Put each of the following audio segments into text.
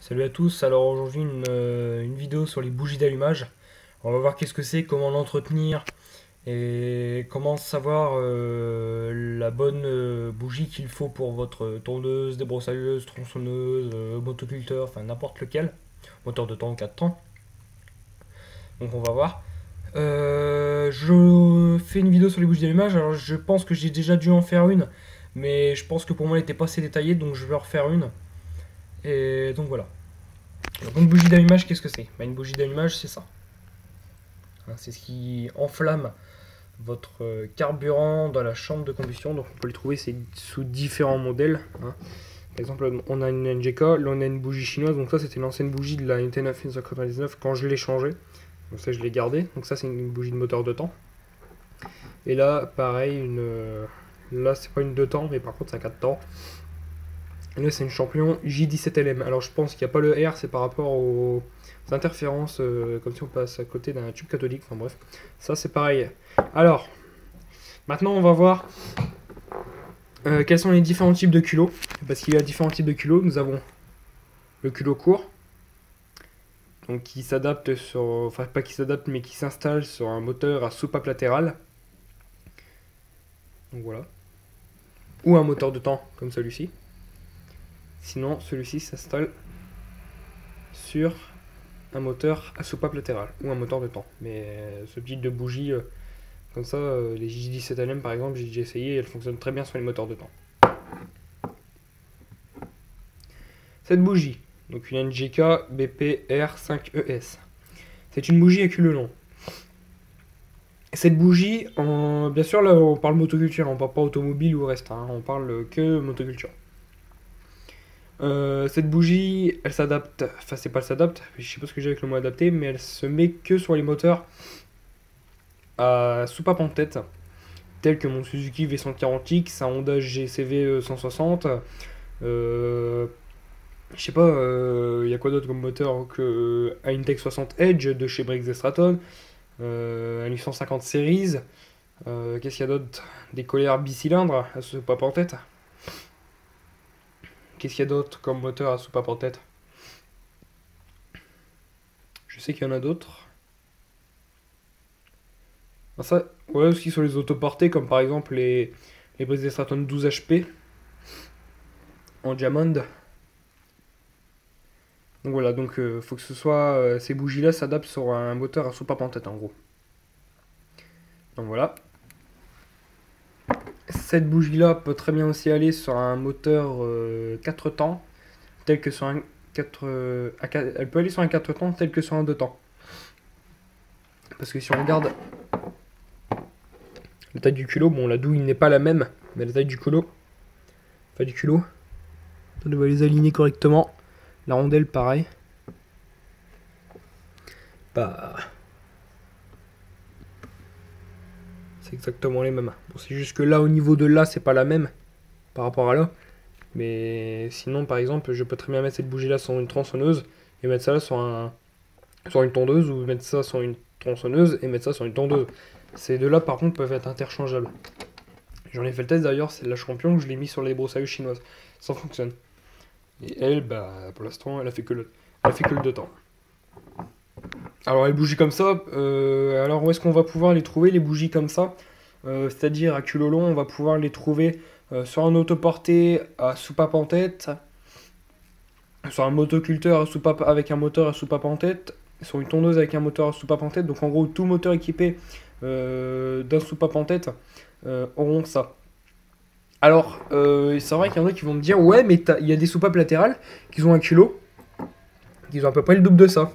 Salut à tous, alors aujourd'hui une vidéo sur les bougies d'allumage. On va voir qu'est-ce que c'est, comment l'entretenir et comment savoir la bonne bougie qu'il faut pour votre tondeuse, débroussailleuse, tronçonneuse, motoculteur, enfin n'importe lequel, moteur de temps 4 temps. Donc on va voir. Je fais une vidéo sur les bougies d'allumage, alors je pense que j'ai déjà dû en faire une, mais je pense que pour moi elle n'était pas assez détaillée, donc je vais en refaire une. Et donc voilà. Donc une bougie d'allumage, qu'est-ce que c'est? Une bougie d'allumage, c'est ça. Hein, c'est ce qui enflamme votre carburant dans la chambre de combustion. Donc on peut le trouver sous différents modèles. Hein. Par exemple, on a une NGK, là on a une bougie chinoise. Donc ça, c'était l'ancienne bougie de la NT9 1999 quand je l'ai changée. Donc ça, je l'ai gardé. Donc ça, c'est une bougie de moteur de temps. Et là, pareil, là, c'est pas une 2 temps, mais par contre, c'est un 4 temps. Et là, c'est une Champion J17LM. Alors, je pense qu'il n'y a pas le R, c'est par rapport aux interférences, comme si on passe à côté d'un tube cathodique. Enfin bref, ça c'est pareil. Alors, maintenant, on va voir quels sont les différents types de culots. Parce qu'il y a différents types de culots. Nous avons le culot court, donc qui s'adapte sur. Enfin, pas qui s'adapte, mais qui s'installe sur un moteur à soupape latérale. Donc voilà. Ou un moteur de temps, comme celui-ci. Sinon, celui-ci s'installe sur un moteur à soupape latérale ou un moteur de temps. Mais ce type de bougie, comme ça, les J17LM par exemple, j'ai déjà essayé, elles fonctionnent très bien sur les moteurs de temps. Cette bougie, donc une NGK BPR5ES, c'est une bougie à culot long. Cette bougie, bien sûr là on parle motoculture, on parle pas automobile ou reste, hein, on parle que motoculture. Cette bougie, elle s'adapte, enfin c'est pas elle s'adapte, je sais pas ce que j'ai avec le mot adapté, mais elle se met que sur les moteurs à soupape en tête, tels que mon Suzuki V140X, un Honda GCV 160, je sais pas, il y a quoi d'autre comme moteur que un Intech 60 Edge de chez Briggs & Stratton, un 850 Series, qu'est-ce qu'il y a d'autre? Des collières bicylindres à soupape en tête. Qu'est-ce qu'il y a d'autre comme moteur à soupape en tête? Je sais qu'il y en a d'autres. Ça, ouais, aussi sur les autoportés, comme par exemple les Briggs & Stratton 12 HP en diamond. Donc voilà, donc faut que ce soit ces bougies-là s'adaptent sur un moteur à soupape en tête en gros. Donc voilà. Cette bougie-là peut très bien aussi aller sur un moteur 4 temps, tel que sur un 4, elle peut aller sur un 4 temps tel que sur un 2 temps. Parce que si on regarde la taille du culot, bon la douille n'est pas la même, mais la taille du culot, enfin du culot, on doit les aligner correctement. La rondelle pareil. Bah, c'est exactement les mêmes. Bon, c'est juste que là au niveau de là c'est pas la même par rapport à là. Mais sinon par exemple je peux très bien mettre cette bougie là sur une tronçonneuse et mettre ça là sur une tondeuse, ou mettre ça sur une tronçonneuse et mettre ça sur une tondeuse. Ces deux là par contre peuvent être interchangeables. J'en ai fait le test d'ailleurs, c'est la Champion, je l'ai mis sur les broussailles chinoises. Ça fonctionne. Et elle, bah pour l'instant elle a fait que le 2 temps. Alors les bougies comme ça, alors où est-ce qu'on va pouvoir les trouver les bougies comme ça? C'est-à-dire à culot long, on va pouvoir les trouver sur un autoporté à soupape en tête, sur un motoculteur à soupape avec un moteur à soupape en tête, sur une tondeuse avec un moteur à soupape en tête. Donc en gros, tout moteur équipé d'un soupape en tête auront ça. Alors, c'est vrai qu'il y en a qui vont me dire, ouais, mais il y a des soupapes latérales qui ont un culot, qui ont à peu près le double de ça,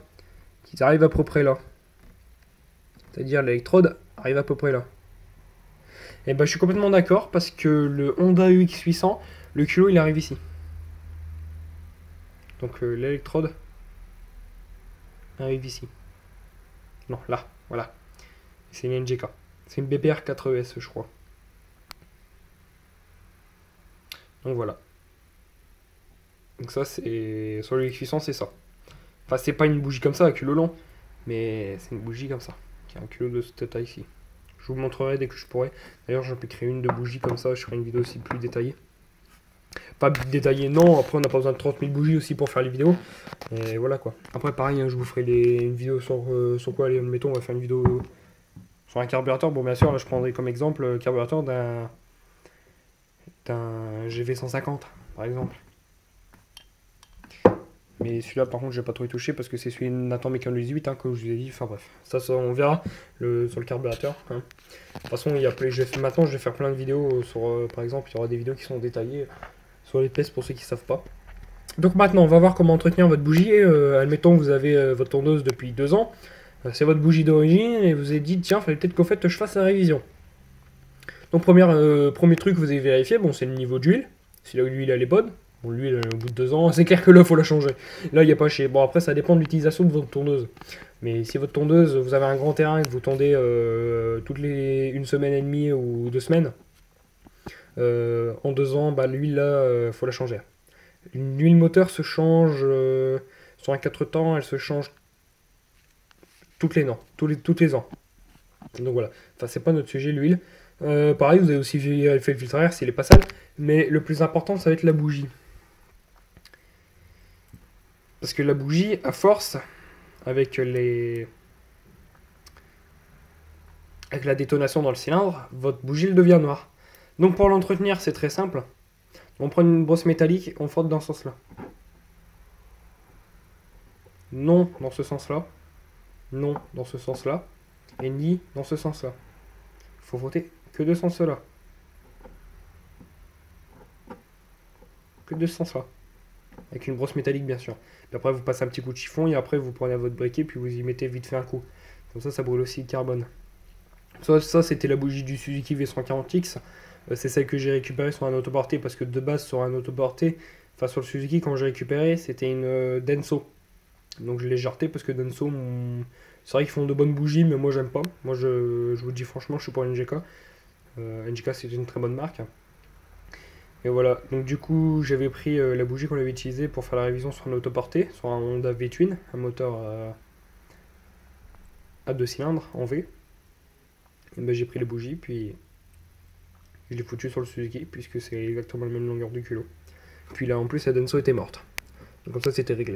qui arrivent à peu près là. C'est-à-dire l'électrode arrive à peu près là. Et ben je suis complètement d'accord parce que le Honda UX800, le culot il arrive ici. Donc l'électrode arrive ici. Non, là, voilà. C'est une NGK. C'est une BPR 4ES, je crois. Donc voilà. Donc ça, c'est. Sur le UX800, c'est ça. Enfin, c'est pas une bougie comme ça, à culot long, mais c'est une bougie comme ça, qui a un culot de cette taille-ci. Je vous montrerai dès que je pourrai. D'ailleurs, j'en peux créer une de bougie comme ça, je ferai une vidéo aussi plus détaillée. Pas détaillé, non. Après, on n'a pas besoin de 30 000 bougies aussi pour faire les vidéos. Et voilà quoi. Après, pareil, hein, je vous ferai une vidéo sur quoi, allez, admettons, on va faire une vidéo sur un carburateur. Bon, bien sûr, là, je prendrai comme exemple le carburateur d'un GV150, par exemple. Mais celui-là, par contre, je vais pas trop y toucher parce que c'est celui de Nathan Mécano 18, hein, comme je vous ai dit. Enfin bref, ça on verra sur le carburateur. Hein. De toute façon, maintenant, je vais faire plein de vidéos sur, par exemple, il y aura des vidéos qui sont détaillées sur les tests pour ceux qui savent pas. Donc maintenant, on va voir comment entretenir votre bougie. Admettons que vous avez votre tondeuse depuis 2 ans. C'est votre bougie d'origine et vous avez dit, tiens, il fallait peut-être qu'au fait, je fasse la révision. Donc premier truc que vous avez vérifié, bon, c'est le niveau d'huile. Si l'huile elle est bonne. Bon, l'huile au bout de 2 ans, c'est clair que là, il faut la changer. Là, il n'y a pas chez. Bon, après, ça dépend de l'utilisation de votre tondeuse. Mais si votre tondeuse, vous avez un grand terrain et que vous tondez toutes les 1 semaine et demie ou 2 semaines, en 2 ans, bah, l'huile là, faut la changer. L'huile moteur se change sur un 4 temps, elle se change toutes les ans. Donc voilà, enfin c'est pas notre sujet l'huile. Pareil, vous avez aussi fait le filtre à air s'il est pas sale, mais le plus important ça va être la bougie. Parce que la bougie, à force, avec la détonation dans le cylindre, votre bougie elle devient noire. Donc pour l'entretenir, c'est très simple. On prend une brosse métallique et on frotte dans ce sens-là. Non dans ce sens-là. Non dans ce sens-là. Et ni dans ce sens-là. Il faut frotter que de ce sens-là. Que de ce sens-là. Avec une brosse métallique bien sûr. Puis après vous passez un petit coup de chiffon et après vous prenez votre briquet puis vous y mettez vite fait un coup. Comme ça brûle aussi le carbone. Ça c'était la bougie du Suzuki V140X. C'est celle que j'ai récupérée sur un autoporté parce que de base sur un autoporté, enfin sur le Suzuki quand j'ai récupéré c'était une Denso. Donc je l'ai jarté parce que Denso, c'est vrai qu'ils font de bonnes bougies mais moi j'aime pas. Moi je vous dis franchement je suis pour NGK. NGK c'est une très bonne marque. Et voilà, donc du coup j'avais pris la bougie qu'on avait utilisée pour faire la révision sur un autoporté, sur un Honda V-Twin, un moteur à 2 cylindres en V. Et ben, j'ai pris les bougies puis je l'ai foutu sur le Suzuki puisque c'est exactement la même longueur du culot. Puis là en plus la Denso était morte. Donc comme ça c'était réglé.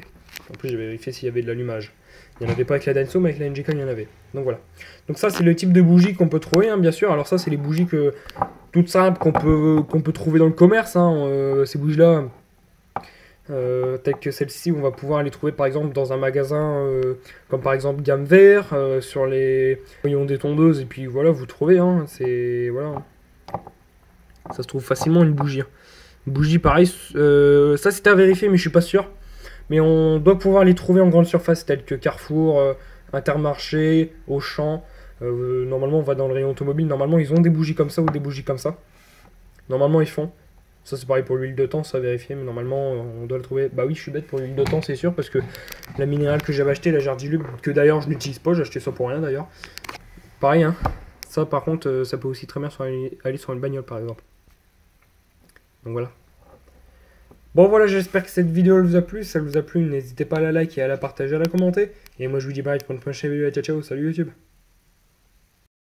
En plus j'ai vérifié s'il y avait de l'allumage. Il n'y en avait pas avec la Denso mais avec la NGK il y en avait. Donc voilà. Donc ça c'est le type de bougie qu'on peut trouver hein, bien sûr. Alors ça c'est les bougies toutes simples qu'on peut trouver dans le commerce. Hein. Ces bougies là, telles que celle-ci, on va pouvoir les trouver par exemple dans un magasin comme par exemple Gamme Vert, sur les rayons des tondeuses. Et puis voilà vous trouvez. Hein, c'est voilà. Ça se trouve facilement une bougie. Une bougie pareil, ça c'était à vérifier mais je suis pas sûr. Mais on doit pouvoir les trouver en grande surface telles que Carrefour, Intermarché, Auchan. Normalement on va dans le rayon automobile, normalement ils ont des bougies comme ça ou des bougies comme ça. Normalement ils font. Ça c'est pareil pour l'huile de temps, ça à vérifier, mais normalement on doit le trouver. Bah oui je suis bête pour l'huile de temps c'est sûr parce que la minérale que j'avais acheté, la Jardilube, que d'ailleurs je n'utilise pas, j'ai acheté ça pour rien d'ailleurs. Pareil hein, ça par contre ça peut aussi très bien aller sur une bagnole par exemple. Donc voilà. Bon voilà, j'espère que cette vidéo vous a plu. Si ça vous a plu, n'hésitez pas à la liker, à la partager, à la commenter. Et moi je vous dis bye pour une prochaine vidéo. Ciao ciao, salut YouTube.